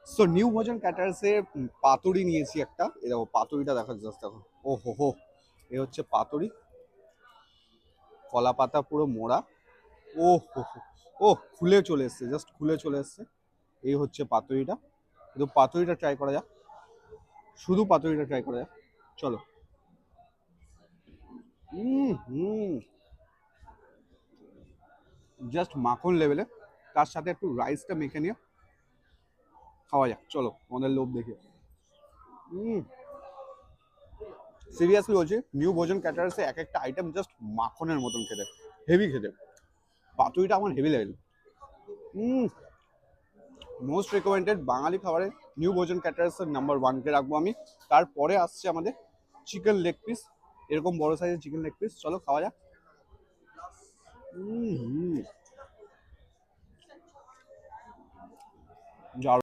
So new ভোজন ক্যাটার্সে পাতুরি নিয়েছি একটা। এই দেখো পাতুরিটা দেখা জাস্ট দেখো। ও হো হো, এ হচ্ছে পাতুরি, কলা পাতা পুরো মোড়া। ও হো হো, ও খুলে চলে এসছে, জাস্ট খুলে চলে এসছে। এই হচ্ছে পাতুরিটা। কিন্তু পাতুরিটা ট্রাই করা যাক, শুধু পাতুরিটা ট্রাই করা যাক। চলো। হুম, জাস্ট মাখন লেভেলে, তার সাথে একটু রাইসটা মেখে নিয়ে খাওয়া যাক। চলো আমাদের লোভ দেখে। হুম, সিরিয়াসলি বলছি, নিউ ভোজন ক্যাটারার্সে এক একটা আইটেম জাস্ট মাখনের মতন খেতে, হেভি খেতে। পাতুরিটা আমার হেভি লেগেছে। হুম, মোস্ট রিকমেন্ডেড বাঙালি খাবারে নিউ ভোজন ক্যাটারার্সের নাম্বার ওয়ানকে রাখবো আমি। তারপরে আসছে আমাদের চিকেন লেগ পিস, এরকম বড় সাইজের চিকেন লেগ পিস। চলো খাওয়া যাক। হুম,